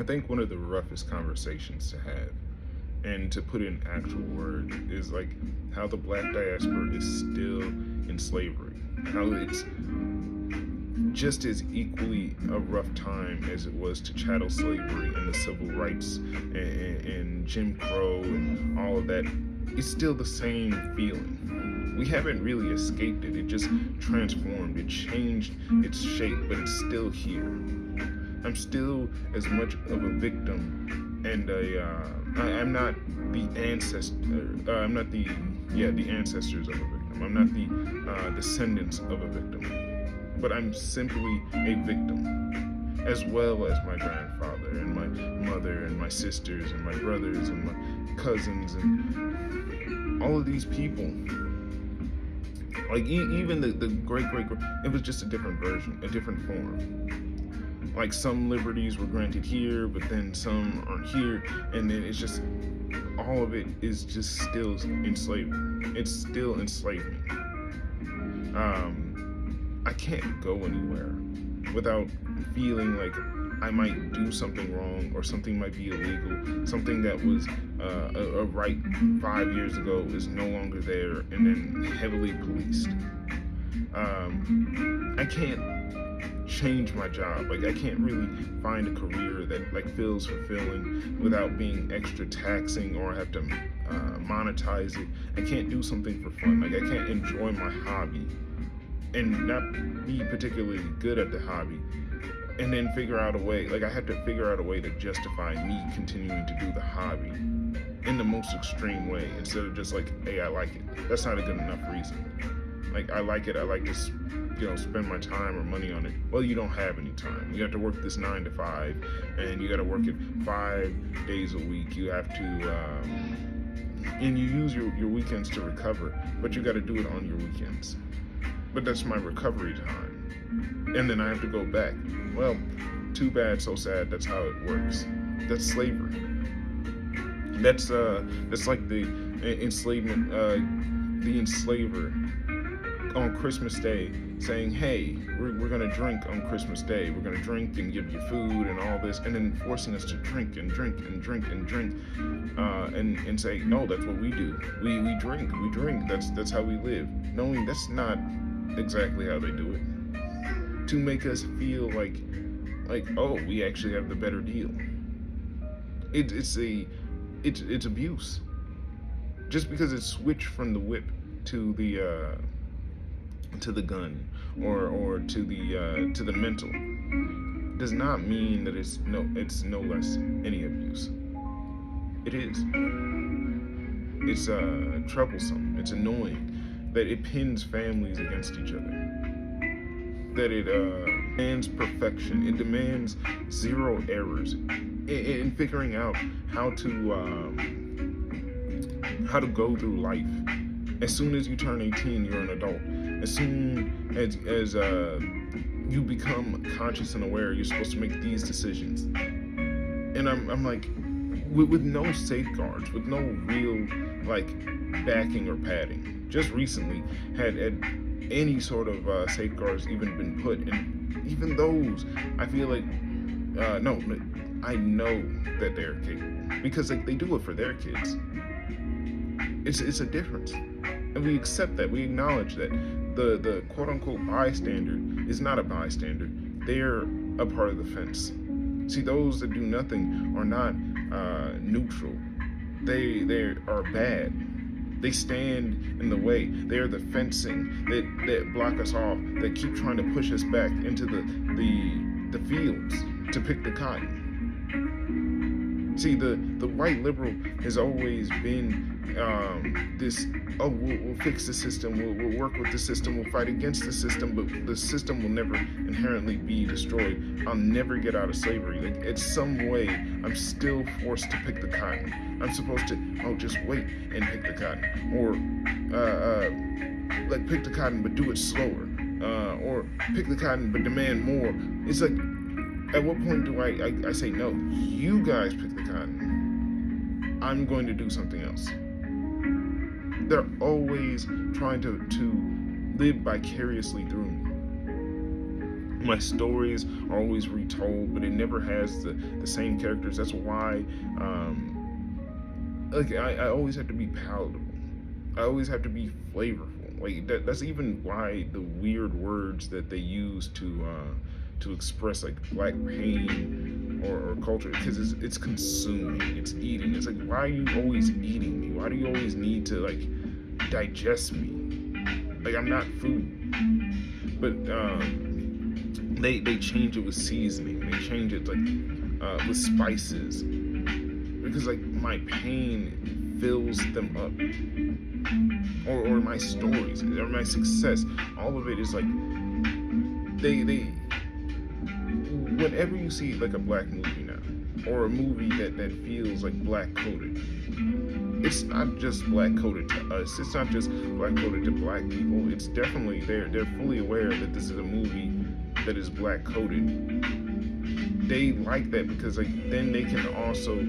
I think one of the roughest conversations to have, and to put in actual words, is like how the black diaspora is still in slavery. How it's just as equally a rough time as it was to chattel slavery and the civil rights and Jim Crow and all of that. It's still the same feeling. We haven't really escaped it. It just transformed. It changed its shape, but it's still here. I'm still as much of a victim, and I'm not the ancestor. I'm not the ancestors of a victim. I'm not the descendants of a victim. But I'm simply a victim, as well as my grandfather and my mother and my sisters and my brothers and my cousins and all of these people. Like even the great, it was just a different version, a different form. Like some liberties were granted here, but then some aren't here, and then it's just, all of it is just still enslavement. It's still enslavement. I can't go anywhere without feeling like I might do something wrong, or something might be illegal. Something that was a right 5 years ago is no longer there, and then heavily policed. I can't change my job. Like, I can't really find a career that like feels fulfilling without being extra taxing, or have to monetize it. I can't do something for fun. Like, I can't enjoy my hobby and not be particularly good at the hobby, and then figure out a way, like I have to figure out a way to justify me continuing to do the hobby in the most extreme way, instead of just like, hey, I like it. That's not a good enough reason. Like, I like it, I like to, spend my time or money on it. Well, you don't have any time. You have to work this 9 to 5, and you got to work it 5 days a week. You have to, and you use your weekends to recover, but you got to do it on your weekends. But that's my recovery time. And then I have to go back. Well, too bad, so sad, that's how it works. That's slavery. That's like the enslavement, the enslaver on Christmas Day saying, hey, we're gonna drink on Christmas Day. We're gonna drink and give you food and all this, and then forcing us to drink and drink and drink and drink, and say, no, that's what we do. We drink. That's how we live. Knowing that's not exactly how they do it, to make us feel like oh, we actually have the better deal. It's abuse. Just because it's switched from the whip to the gun, or to the mental, does not mean that it's no less any abuse. It is. It's troublesome. It's annoying that it pins families against each other, that it demands perfection. It demands zero errors in figuring out how to go through life. As soon as you turn 18, you're an adult. As soon as you become conscious and aware, you're supposed to make these decisions. And I'm like, with no safeguards, with no real like backing or padding. Just recently had any sort of safeguards even been put, and even those, I feel like no, I know that they're capable, because like they do it for their kids. It's a difference, and we accept that. We acknowledge that the quote unquote bystander is not a bystander. They're a part of the fence. See, those that do nothing are not neutral. They are bad. They stand in the way. They are the fencing that block us off, that keep trying to push us back into the fields to pick the cotton. See, the white liberal has always been this, oh, we'll fix the system, we'll work with the system, we'll fight against the system, but the system will never inherently be destroyed. I'll never get out of slavery. Like, in some way, I'm still forced to pick the cotton. I'm supposed to, just wait and pick the cotton. Or, like, pick the cotton but do it slower. Or pick the cotton but demand more. It's like, at what point do I say, no, you guys pick the cotton. I'm going to do something else. They're always trying to live vicariously through me. My stories are always retold, but it never has the same characters. That's why, like, I always have to be palatable. I always have to be flavorful. Like that's even why the weird words that they use to express like black pain or culture, because it's consuming, it's eating. It's like, why are you always eating me? Why do you always need to like digest me? Like, I'm not food. But they change it with seasoning. They change it like with spices, because like my pain fills them up, or my stories or my success. All of it is like they whenever you see like a black movie now, or a movie that feels like black coded, it's not just black coded to us. It's not just black coded to black people. It's definitely they're fully aware that this is a movie that is black coded. They like that because like then they can also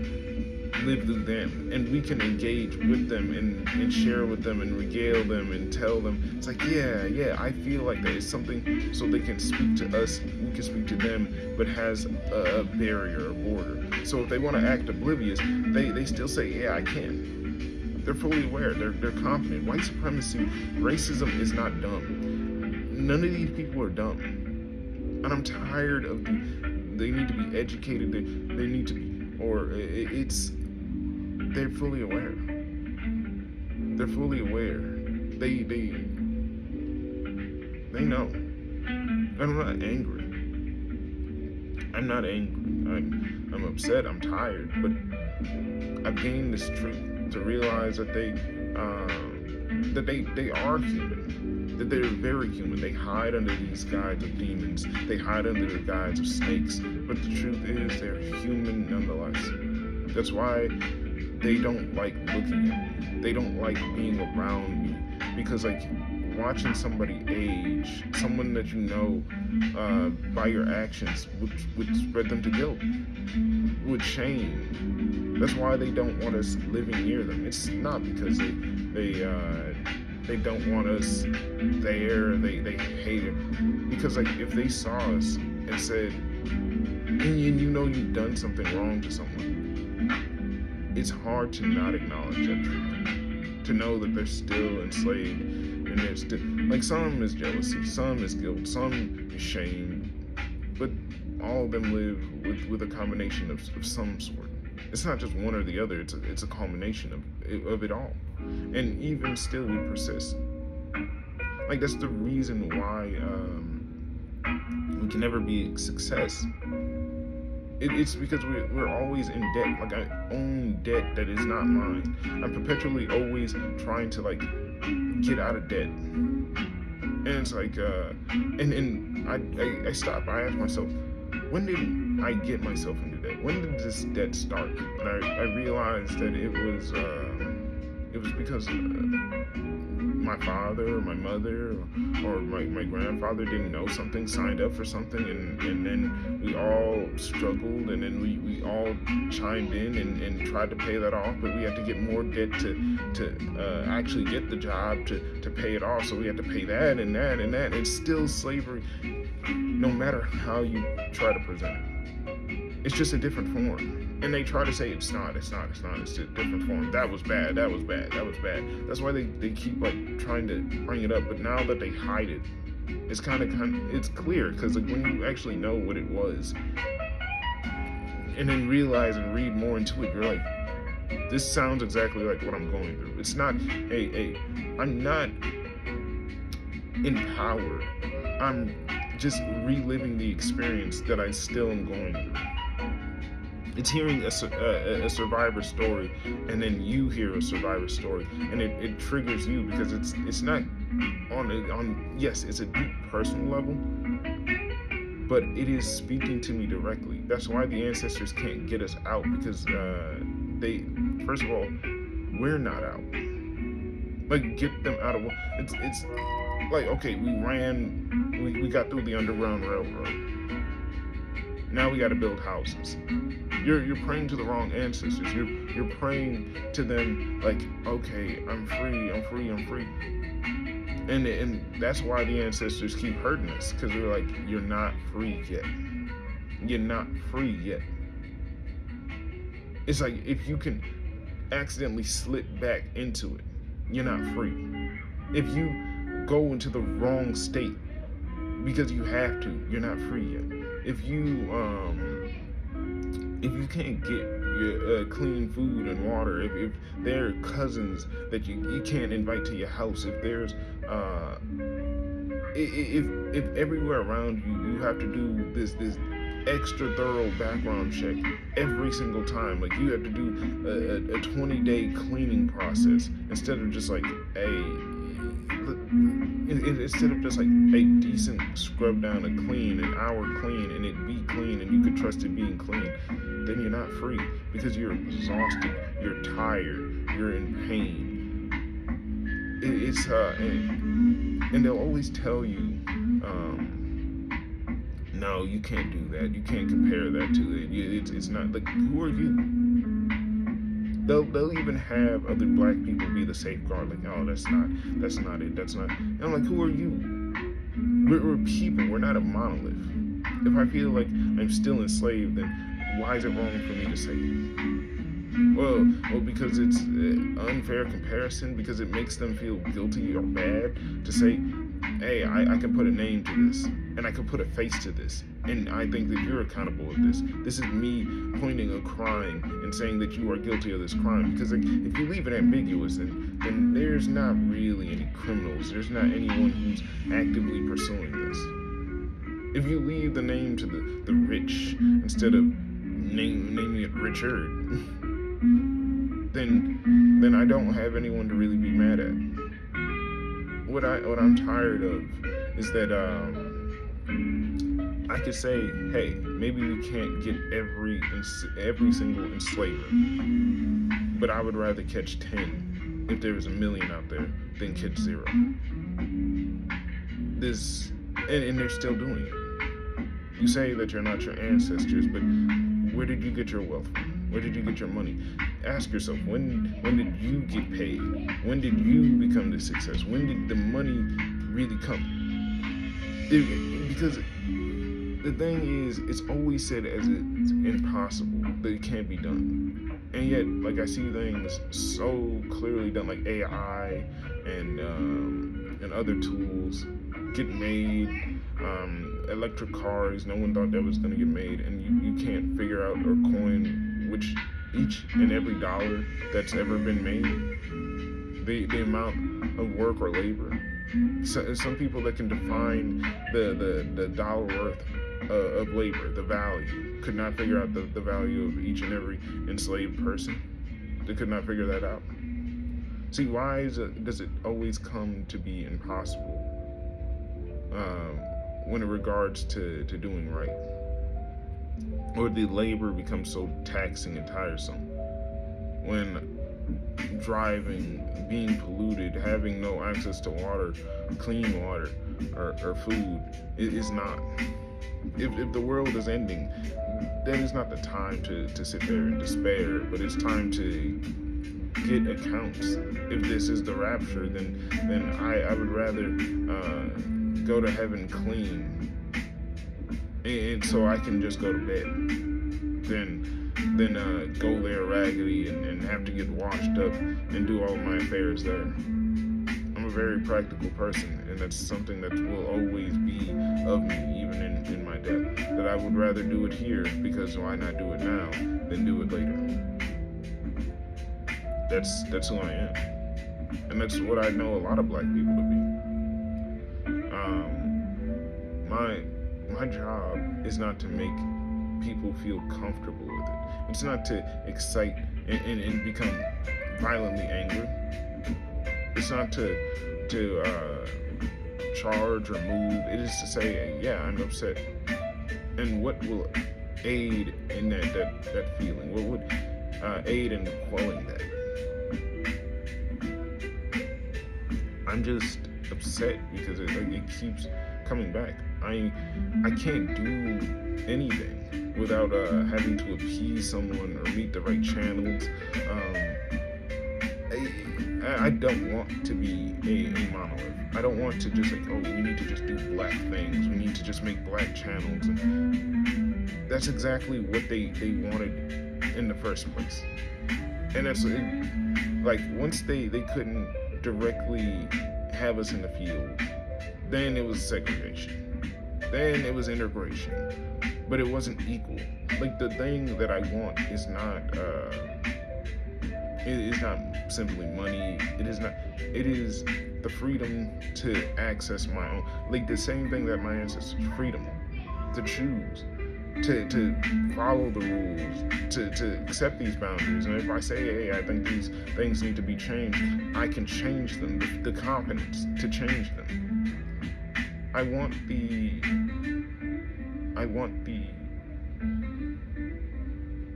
live through them, and we can engage with them and share with them and regale them and tell them. It's like, yeah, I feel like that. It's something so they can speak to us, we can speak to them, but has a barrier, a border. So if they want to act oblivious, they still say, yeah, I can. They're fully aware. They're confident. White supremacy, racism is not dumb. None of these people are dumb. And I'm tired of they need to be educated. They need to be, or they're fully aware. They're fully aware. They know. And I'm not angry. I'm not angry. I'm upset. I'm tired. But I've gained this truth to realize that they are human. That they're very human. They hide under these guides of demons. They hide under the guides of snakes. But the truth is, they're human nonetheless. That's why they don't like looking at me. They don't like being around me. Because like watching somebody age, someone that you know by your actions would spread them to guilt, would shame. That's why they don't want us living near them. It's not because they don't want us there. They hate it. Because like if they saw us and said, and you know you've done something wrong to someone, it's hard to not acknowledge that truth. To know that they're still enslaved, and they're still like, some is jealousy, some is guilt, some is shame, but all of them live with a combination of some sort. It's not just one or the other. It's a culmination of it all, and even still we persist. Like that's the reason why we can never be a success. It's because we're always in debt. Like I own debt that is not mine. I'm perpetually always trying to like get out of debt. And it's like and I stop. I ask myself, when did I get myself into debt? When did this debt start? And I realized that it was because my father or my mother or my grandfather didn't know something, signed up for something, and then we all struggled, and then we all chimed in and tried to pay that off, but we had to get more debt to actually get the job to pay it off. So we had to pay that and that and that. It's still slavery, no matter how you try to present it. It's just a different form. And they try to say it's not, it's a different form. That was bad. That's why they keep like trying to bring it up. But now that they hide it, it's it's clear, because like when you actually know what it was, and then realize and read more into it, you're like, this sounds exactly like what I'm going through. It's not, I'm not empowered. I'm just reliving the experience that I still am going through. It's hearing a survivor story, and then you hear a survivor story, and it triggers you, because it's not on yes, it's a deep personal level, but it is speaking to me directly. That's why the ancestors can't get us out, because they, first of all, we're not out. Like, get them out of it's like, okay, we got through the Underground Railroad. Now we got to build houses. You're praying to the wrong ancestors. You're praying to them like, okay, I'm free. And that's why the ancestors keep hurting us, because they're like, you're not free yet. You're not free yet. It's like if you can accidentally slip back into it, you're not free. If you go into the wrong state because you have to, you're not free yet. If you can't get your clean food and water, if there are cousins that you can't invite to your house, if there's if everywhere around you have to do this extra thorough background check every single time, like you have to do a 20-day cleaning process instead of just like instead of just like a decent scrub down and clean, an hour clean, and it be clean and you could trust it being clean, then you're not free, because you're exhausted, you're tired, you're in pain. And they'll always tell you, no, you can't do that. You can't compare that to it. It's not like, who are you? They'll even have other black people be the safeguard. Like, oh, that's not it. That's not. And I'm like, who are you? We're people. We're not a monolith. If I feel like I'm still enslaved, then why is it wrong for me to say it? Well, because it's unfair comparison, because it makes them feel guilty or bad to say, hey, I can put a name to this, and I can put a face to this, and I think that you're accountable of this. This is me pointing a crime and saying that you are guilty of this crime. Because like, if you leave it ambiguous, then there's not really any criminals. There's not anyone who's actively pursuing this. If you leave the name to the rich instead of naming it Richard, then I don't have anyone to really be mad at. What I'm tired of is that I could say, hey, maybe we can't get every single enslaver, but I would rather catch 10 if there was 1 million out there than catch 0. This and they're still doing it. You say that you're not your ancestors, but where did you get your wealth from? Where did you get your money? Ask yourself, when did you get paid? When did you become the success? When did the money really come? Because the thing is, it's always said as it's impossible, that it can't be done. And yet, like, I see things so clearly done, like AI and other tools get made. Electric cars, no one thought that was going to get made, and you can't figure out or coin which each and every dollar that's ever been made, the amount of work or labor. So, some people that can define the dollar worth of labor, the value, could not figure out the value of each and every enslaved person. They could not figure that out. See, why does it always come to be impossible when it regards to doing right? Or the labor becomes so taxing and tiresome? When driving, being polluted, having no access to water, clean water, or food, it is not. If the world is ending, then it's not the time to sit there and despair, but it's time to get accounts. If this is the rapture, then I would rather go to heaven clean, and so I can just go to bed, than go there raggedy and have to get washed up and do all my affairs there. I'm a very practical person, and that's something that will always be of me, even in my death. That I would rather do it here, because why not do it now than do it later? That's who I am, and that's what I know a lot of black people to be. My job is not to make people feel comfortable with it. It's not to excite and become violently angry. It's not to charge or move. It is to say, yeah, I'm upset. And what will aid in that feeling? What would aid in quelling that? I'm just upset because it keeps coming back. I can't do anything without having to appease someone or meet the right channels. I don't want to be a monolith. I don't want to just like, oh, we need to just do black things. We need to just make black channels. That's exactly what they wanted in the first place. And that's like, once they couldn't directly have us in the field, then it was segregation. Then it was integration. But it wasn't equal. Like, the thing that I want is not it is not simply money. It is the freedom to access my own, like the same thing that my ancestors, freedom to choose, to follow the rules, to accept these boundaries. And if I say, hey, I think these things need to be changed, I can change them. The confidence to change them. I want the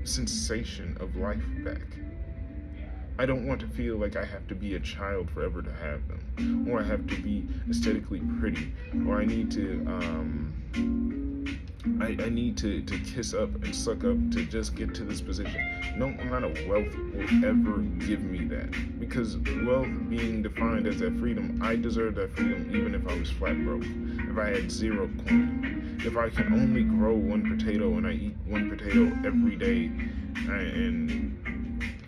sensation of life back. I don't want to feel like I have to be a child forever to have them, or I have to be aesthetically pretty, or I need to I need to kiss up and suck up to just get to this position. No amount of wealth will ever give me that, because wealth being defined as that freedom, I deserve that freedom even if I was flat broke, if I had zero coin, if I can only grow one potato and I eat one potato every day, and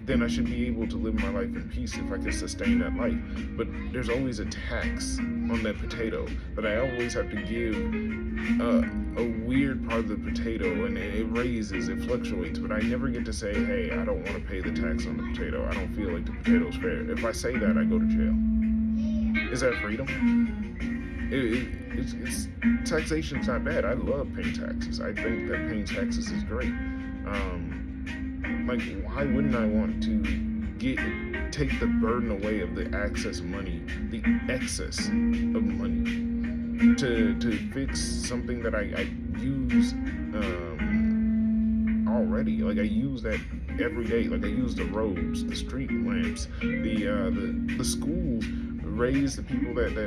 then I should be able to live my life in peace if I can sustain that life. But there's always a tax on that potato that I always have to give a weird part of the potato, and it raises, it fluctuates, but I never get to say, hey, I don't want to pay the tax on the potato. I don't feel like the potato's fair. If I say that, I go to jail. Is that freedom? It's taxation's not bad. I love paying taxes. I think that paying taxes is great. Like, why wouldn't I want to take the burden away of the excess money, the excess of money, to fix something that I use already? Like, I use that every day. Like, I use the roads, the street lamps, the schools raise the people that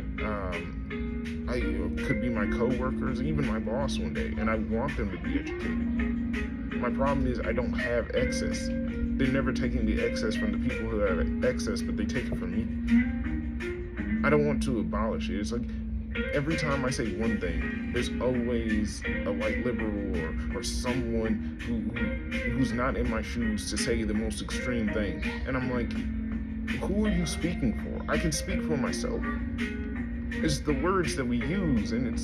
I could be my co-workers, even my boss one day, and I want them to be educated. My problem is I don't have excess. They're never taking the excess from the people who have excess, but they take it from me. I don't want to abolish it. It's like, every time I say one thing, there's always a white liberal or someone who's not in my shoes to say the most extreme thing. And I'm like, who are you speaking for? I can speak for myself. It's the words that we use, and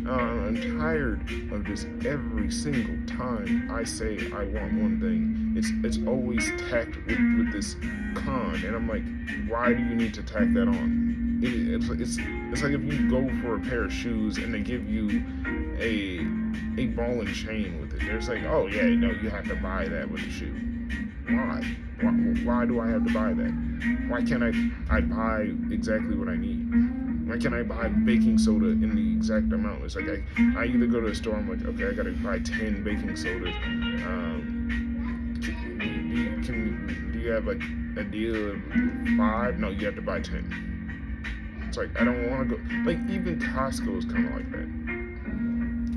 I'm tired of this. Every single time I say I want one thing, it's always tacked with this con, and I'm like, why do you need to tack that on? It's like if you go for a pair of shoes and they give you a ball and chain with it. There's like, oh yeah, no, you have to buy that with the shoe. Why? Why do I have to buy that? Why can't I buy exactly what I need? Why can't I buy baking soda in the exact amount? It's like I either go to a store, I'm like, okay, I gotta buy 10 baking sodas. Do you have like a deal of 5? No, you have to buy 10. It's like, I don't want to go. Like, even Costco is kind of like that.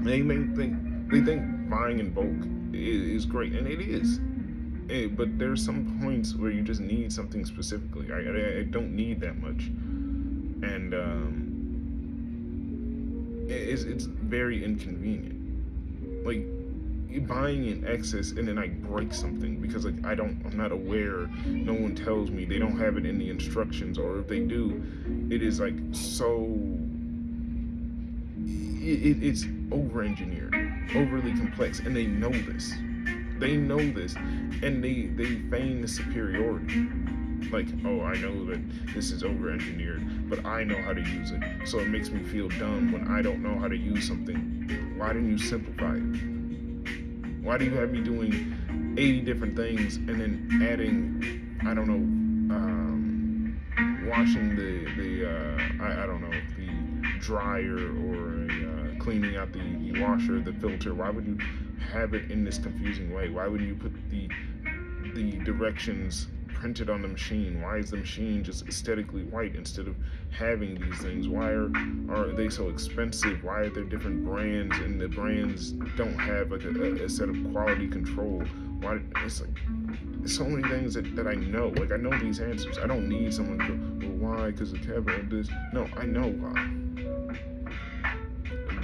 They think buying in bulk is great, and it is. But there's some points where you just need something specifically. I don't need that much. And it's very inconvenient. Like, buying in excess, and then I break something because like I'm not aware. No one tells me. They don't have it in the instructions, or if they do, it is like so. It's over-engineered, overly complex, and they know this. They know this, and they feign the superiority. Like, oh, I know that this is over-engineered, but I know how to use it, so it makes me feel dumb when I don't know how to use something. Why didn't you simplify it? Why do you have me doing 80 different things and then adding, I don't know, washing the dryer, or cleaning out the washer, the filter? Why would you have it in this confusing way? Why would you put the directions printed on the machine? Why is the machine just aesthetically white instead of having these things? Why are they so expensive? Why are there different brands, and the brands don't have like a set of quality control? Why? It's like there's so many things that I know. Like I know these answers. I don't need someone to go, well, why? Because of Kevin or this. No, I know why.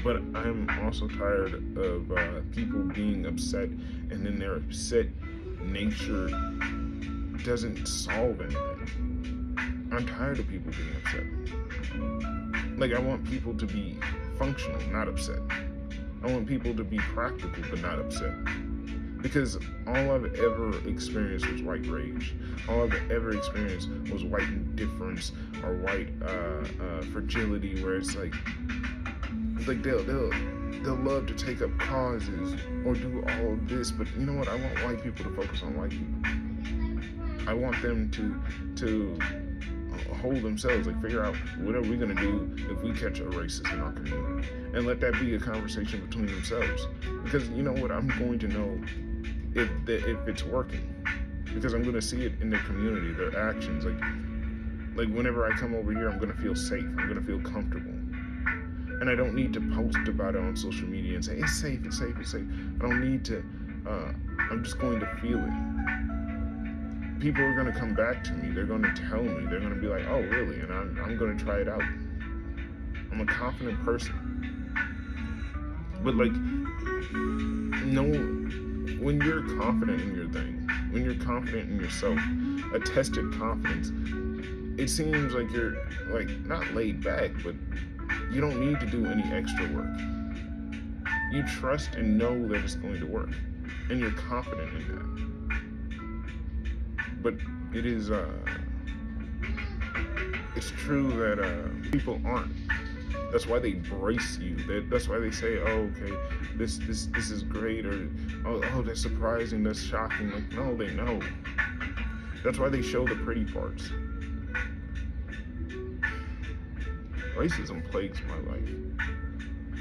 But I'm also tired of people being upset, and then their upset nature doesn't solve anything. I'm tired of people being upset. Like I want people to be functional, not upset. I want people to be practical, but not upset. Because all I've ever experienced was white rage. All I've ever experienced was white indifference or white fragility, where it's like they'll love to take up causes or do all this, but you know what? I want white people to focus on white people. I want them to hold themselves, like figure out what are we gonna do if we catch a racist in our community, and let that be a conversation between themselves. Because you know what? I'm going to know if it's working, because I'm gonna see it in their community, their actions. Like whenever I come over here, I'm gonna feel safe. I'm gonna feel comfortable. And I don't need to post about it on social media and say, it's safe, it's safe, it's safe. I don't need to, I'm just going to feel it. People are going to come back to me. They're going to tell me. They're going to be like, oh, really? And I'm going to try it out. I'm a confident person. But like, no, when you're confident in your thing, when you're confident in yourself, a tested confidence, it seems like you're like not laid back, but you don't need to do any extra work. You trust and know that it's going to work, and you're confident in that. But it is, it's true that people aren't. That's why they brace you. That's why they say, oh, okay, this is great, or oh, that's surprising, that's shocking. Like, no, they know. That's why they show the pretty parts. Racism plagues my life.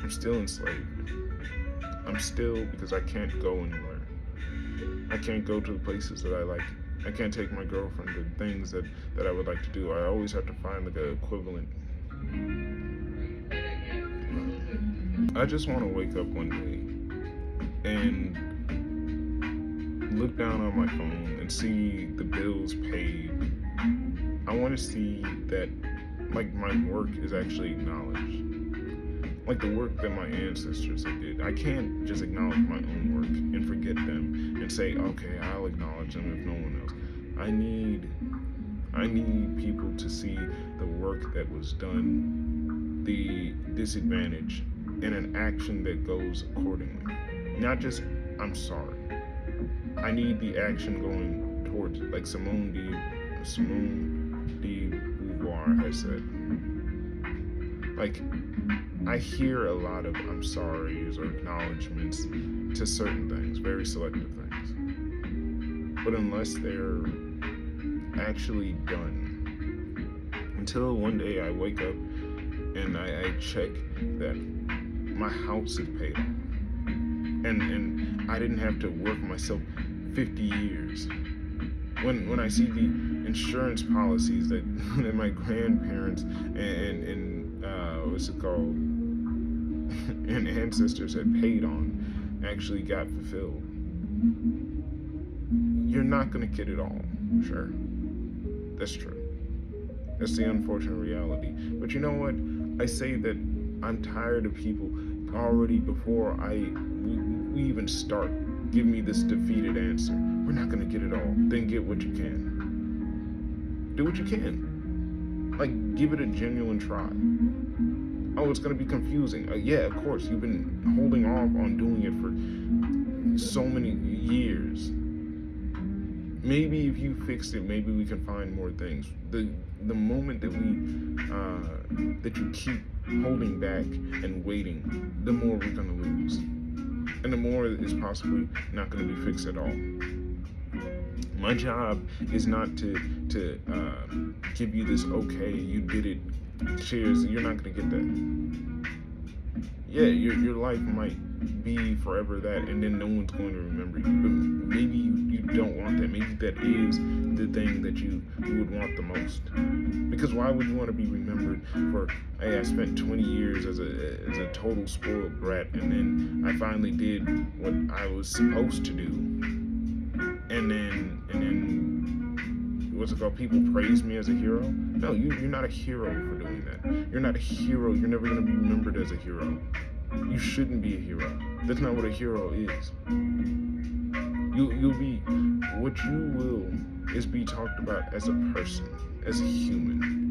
I'm still enslaved. I'm still, because I can't go anywhere. I can't go to the places that I like. I can't take my girlfriend to things that I would like to do. I always have to find like an equivalent. I just want to wake up one day and look down on my phone and see the bills paid. I want to see that like my work is actually acknowledged, like the work that my ancestors did. I can't just acknowledge my own work and forget them and say, okay, I'll acknowledge them if no one else. I need people to see the work that was done, the disadvantage, and an action that goes accordingly. Not just, I'm sorry. I need the action going towards it, like Simone D. Has said. Like, I hear a lot of I'm sorry's or acknowledgements to certain things, very selective things. But unless they're actually done, until one day I wake up and I check that my house is paid off, and I didn't have to work myself 50 years. When I see the insurance policies that my grandparents and what's it called, and ancestors had paid on actually got fulfilled. You're not gonna get it all, sure. That's true. That's the unfortunate reality. But you know what? I say that I'm tired of people already before we even start give me this defeated answer. We're not gonna get it all. Then get what you can. Do what you can. Like, give it a genuine try. Oh, it's gonna be confusing. Yeah, of course. You've been holding off on doing it for so many years. Maybe if you fixed it, maybe we can find more things. The moment that that you keep holding back and waiting, the more we're gonna lose. And the more is possibly not going to be fixed at all. My job is not to give you this, okay, you did it, cheers. You're not going to get that. Yeah, your life might be forever that, and then no one's going to remember you. But maybe you don't want that. Maybe that is the thing that you would want the most. Because why would you want to be remembered for, hey, I spent 20 years as a total spoiled brat, and then I finally did what I was supposed to do. and then what's it called? People praise me as a hero. No, you're not a hero for doing that. You're not a hero. You're never gonna be remembered as a hero. You shouldn't be a hero. That's not what a hero is. You'll be, what you will is be talked about as a person, as a human.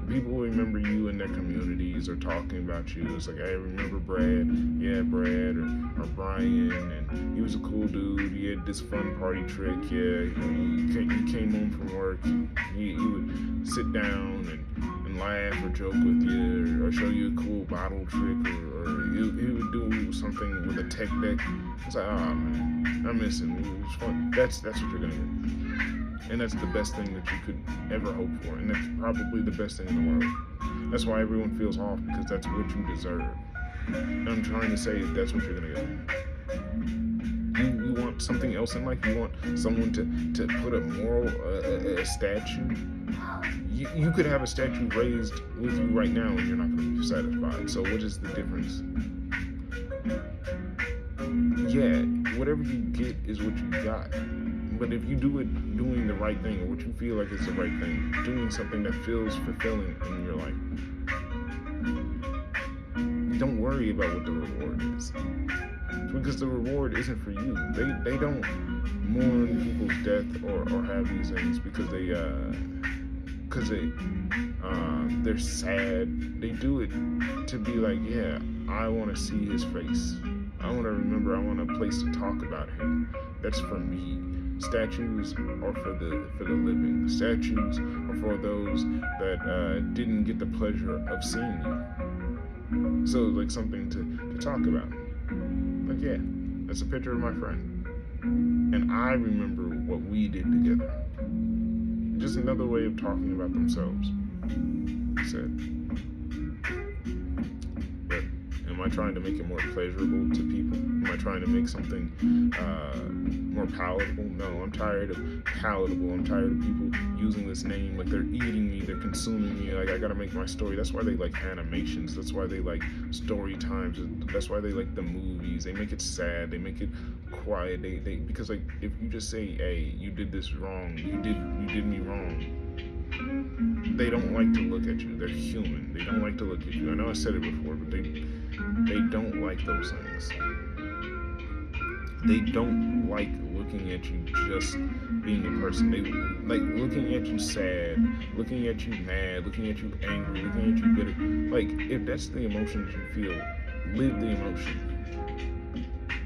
People remember you in their communities or talking about you. It's like, I remember Brad, yeah, Brad, or Brian, and he was a cool dude. He had this fun party trick, yeah. He came home from work, he would sit down and laugh or joke with you, or show you a cool bottle trick, or he would do something with a tech deck. It's like, oh man, I miss him. It was fun. That's what you're gonna get. And that's the best thing that you could ever hope for. And that's probably the best thing in the world. That's why everyone feels off, because that's what you deserve. And I'm trying to say that's what you're gonna get. You want something else in life? You want someone to put a moral, a statue? You could have a statue raised with you right now and you're not gonna be satisfied. So what is the difference? Yeah, whatever you get is what you got. But if you do it doing the right thing, or what you feel like is the right thing, doing something that feels fulfilling in your life, don't worry about what the reward is. Because the reward isn't for you. They don't mourn people's death or have these things because they're sad. They do it to be like, yeah, I want to see his face. I want to remember. I want a place to talk about him. That's for me. Statues are for the living. Statues are for those that didn't get the pleasure of seeing you. So like something to talk about. Like, yeah, that's a picture of my friend. And I remember what we did together. Just another way of talking about themselves. Said. But am I trying to make it more pleasurable to people? Am I trying to make something more palatable? No, I'm tired of palatable. I'm tired of people using this name like they're eating me, they're consuming me. Like, I gotta make my story. That's why they like animations. That's why they like story times. That's why they like the movies. They make it sad. They make it quiet. They because like if you just say, hey, you did this wrong. You did me wrong. They don't like to look at you. They're human. They don't like to look at you. I know I said it before, but they don't like those things. They don't like looking at you just being a person. They like looking at you sad, looking at you mad, looking at you angry, looking at you bitter. Like, if that's the emotion that you feel, live the emotion.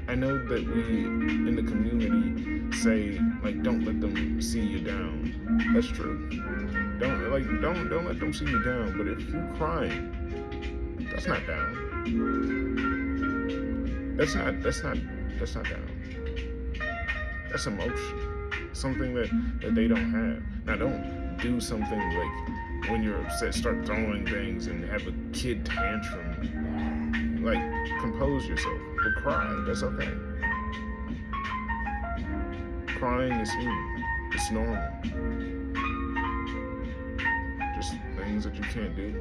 I know that we in the community say, like, don't let them see you down. That's true. Don't let them see you down. But if you're crying, that's not down. That's not down. That's emotion. Something that they don't have. Now, don't do something like when you're upset, start throwing things and have a kid tantrum. Like, compose yourself. But cry. That's okay. Crying is human. It's normal. Just things that you can't do.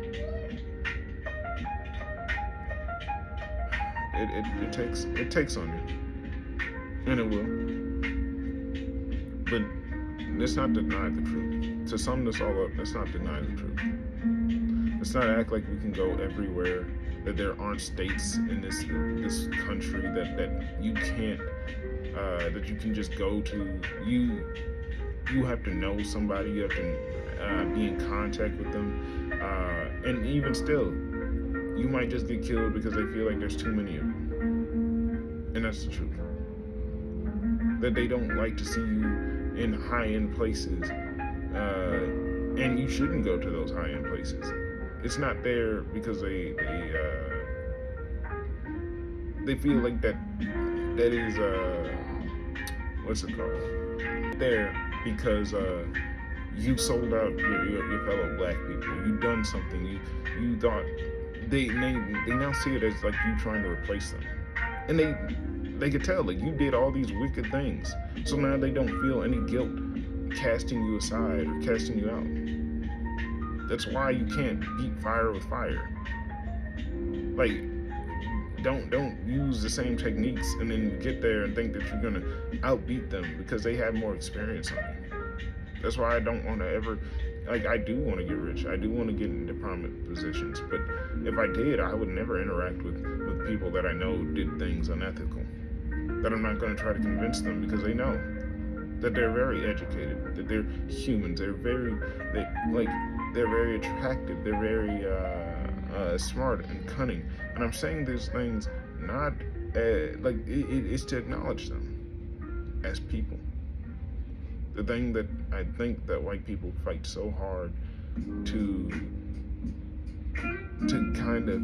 It takes on you, and it will. But let's not deny the truth. To sum this all up, let's not deny the truth. Let's not act like we can go everywhere. That there aren't states in this country that you can't that you can just go to. You have to know somebody. You have to be in contact with them, and even still, you might just get killed because they feel like there's too many of you. And that's the truth. That they don't like to see you in high-end places, and you shouldn't go to those high-end places. It's not there because they feel like that is what's it called? There because you sold out your fellow black people. You done something. You thought they now see it as like you trying to replace them, and they could tell like you did all these wicked things. So now they don't feel any guilt casting you aside or casting you out. That's why you can't beat fire with fire. Like, don't use the same techniques and then get there and think that you're gonna outbeat them because they have more experience on you. That's why I don't want to ever, like, I do want to get rich. I do want to get into prominent positions. But if I did, I would never interact with people that I know did things unethical. That I'm not going to try to convince them because they know that they're very educated, that they're humans. They're very attractive. They're very smart and cunning. And I'm saying these things not it's to acknowledge them as people. The thing that I think that white people fight so hard to kind of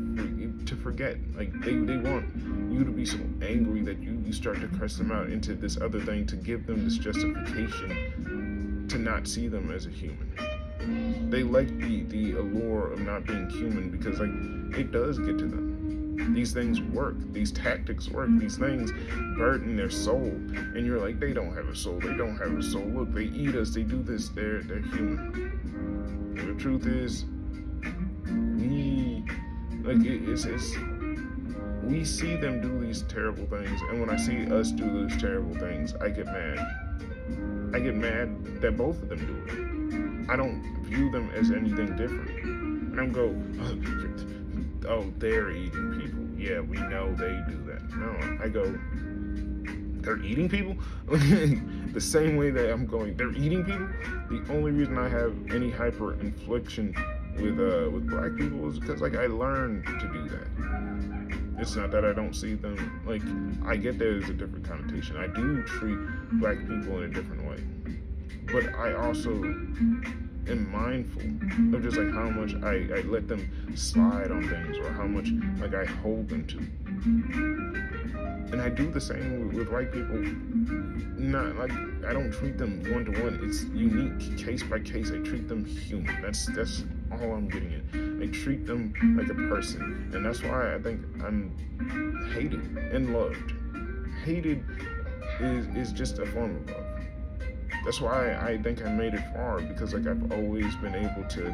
to forget, like they want you to be so angry that you start to curse them out into this other thing to give them this justification to not see them as a human. They like the allure of not being human because like it does get to them. These things work. These tactics work. These things burden their soul. And you're like, they don't have a soul. They don't have a soul. Look, they eat us. They do this. They're human. And the truth is, we see them do these terrible things. And when I see us do these terrible things, I get mad. I get mad that both of them do it. I don't view them as anything different. And I'm go, oh, they're eating people. Yeah, we know they do that. No, I go, they're eating people? The same way that I'm going, they're eating people? The only reason I have any hyper-infliction with black people is because, like, I learned to do that. It's not that I don't see them, like, I get there's a different connotation. I do treat black people in a different way. But I also am mindful of just like how much I let them slide on things or how much like I hold them to. And I do the same with white people. Not like I don't treat them one to one. It's unique, case by case. I treat them human. That's all I'm getting at. I treat them like a person, and that's why I think I'm hated and loved. Hated is just a form of love. That's why I think I made it far, because like I've always been able to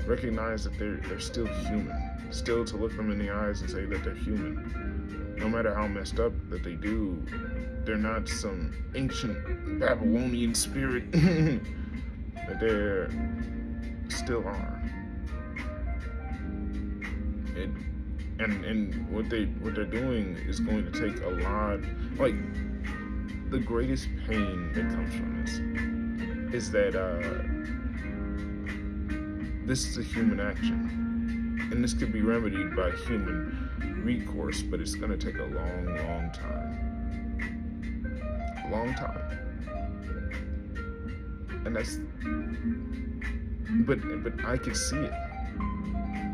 recognize that they're still human, still to look them in the eyes and say that they're human. No matter how messed up that they do, they're not some ancient Babylonian spirit that they still are. And what they're doing is going to take a lot, like the greatest pain that comes from this is that this is a human action, and this could be remedied by human recourse, but it's going to take a long time, and that's, but I could see it.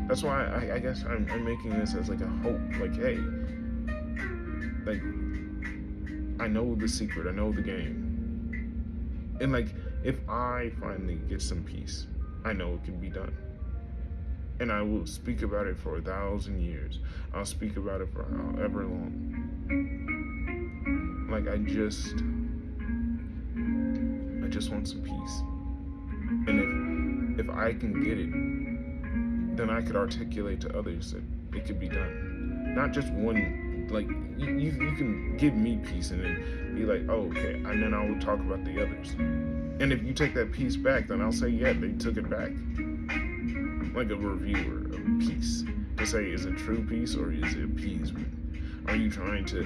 That's why I guess I'm making this as like a hope, like, hey, like, I know the secret, I know the game, and like, if I finally get some peace, I know it can be done. And I will speak about it for 1,000 years. I'll speak about it for however long. Like, I just want some peace. And if I can get it, then I could articulate to others that it could be done. Not just one, like, you can give me peace and then be like, oh, okay, and then I will talk about the others. And if you take that peace back, then I'll say, yeah, they took it back. Like a reviewer of peace. To say, is it true peace or is it appeasement? Are you trying to,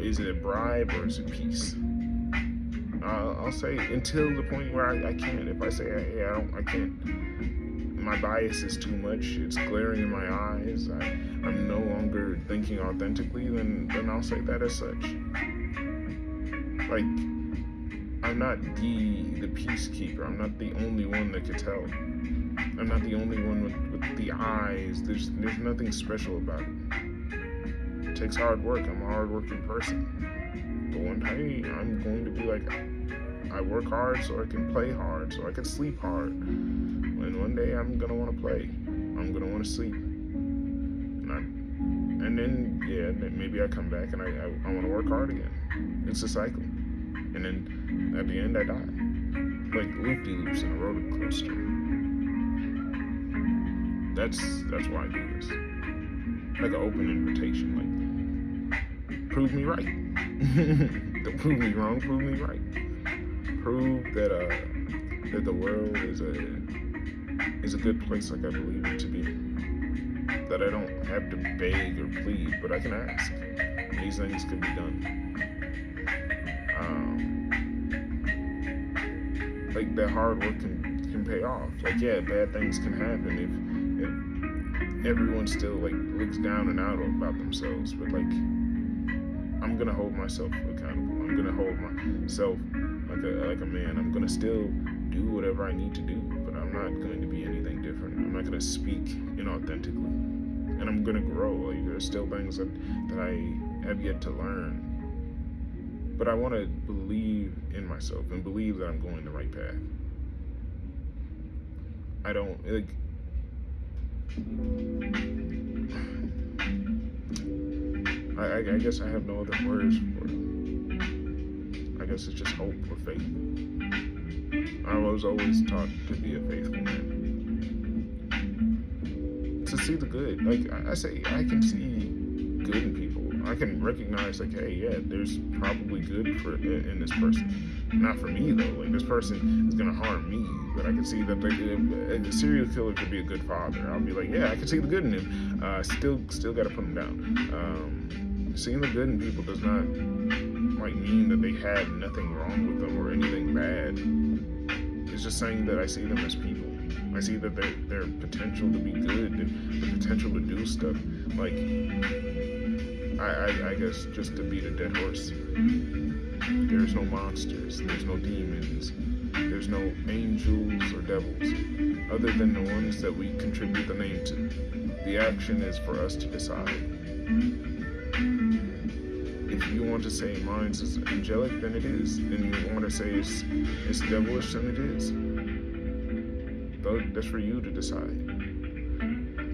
is it a bribe or is it peace? I'll say until the point where I can't. If I say, hey, I can't. My bias is too much. It's glaring in my eyes. I'm no longer thinking authentically. Then I'll say that as such. Like, I'm not the peacekeeper. I'm not the only one that could tell. I'm not the only one with the eyes. There's nothing special about it. It takes hard work. I'm a hard-working person. But one day I'm going to be like, I work hard so I can play hard, so I can sleep hard. And one day I'm gonna want to play. I'm gonna want to sleep. And then, yeah, maybe I come back and I want to work hard again. It's a cycle. And then at the end I die. Like loop-de-loops in a roller coaster. That's why I do this. like an open invitation. Like, prove me right. Don't prove me wrong. Prove me right. Prove that that the world is a good place, like I believe it to be. That I don't have to beg or plead, but I can ask. These things can be done. Like that hard work can pay off. Like, yeah, bad things can happen if everyone still like looks down and out about themselves. But like, I'm gonna hold myself accountable. I'm gonna hold myself like a man. I'm gonna still do whatever I need to do, but I'm not going to be anything different. I'm not gonna speak inauthentically, and I'm gonna grow. Like, there's still things that I have yet to learn. But I want to believe in myself and believe that I'm going the right path. I don't, like, I guess I have no other words for it. I guess it's just hope or faith. I was always taught to be a faithful man. To see the good. Like, I say, I can see good in people. I can recognize, like, hey, yeah, there's probably good in this person. Not for me, though. Like, this person is gonna harm me, but I can see that a serial killer could be a good father. I'll be like, yeah, I can see the good in him. Still gotta put him down. Seeing the good in people does not like mean that they had nothing wrong with them or anything bad. It's just saying that I see them as people. I see that their potential to be good, the potential to do stuff. Like, I guess just to beat a dead horse. There's no monsters, there's no demons, there's no angels or devils, other than the ones that we contribute the name to. The action is for us to decide. If you want to say mine is angelic, then it is. And you want to say it's devilish, then it is. That's for you to decide.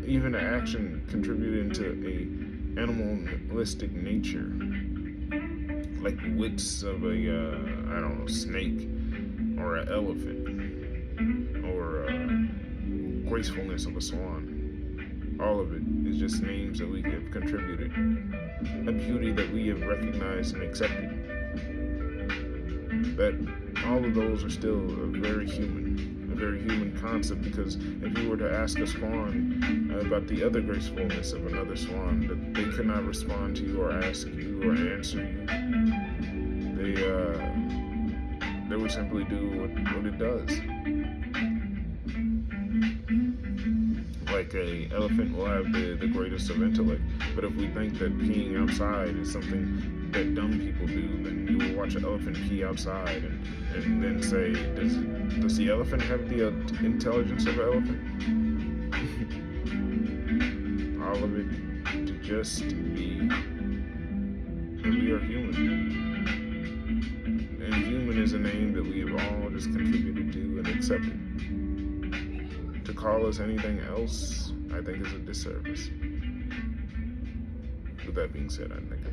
Even the action contributing to a animalistic nature, like wits of a I don't know, snake or an elephant or gracefulness of a swan. All of it is just names that we have contributed, a beauty that we have recognized and accepted. That all of those are still a very human concept, because if you were to ask a swan about the other gracefulness of another swan, that they could not respond to you or ask you or answer you. They would simply do what it does. Like a elephant will have the greatest of intellect, but if we think that peeing outside is something that dumb people do, then you will watch an elephant pee outside and then say, does the elephant have the intelligence of an elephant? All of it to just be that we are human. And human is a name that we have all just contributed to and accepted. To call us anything else, I think, is a disservice. With that being said, I think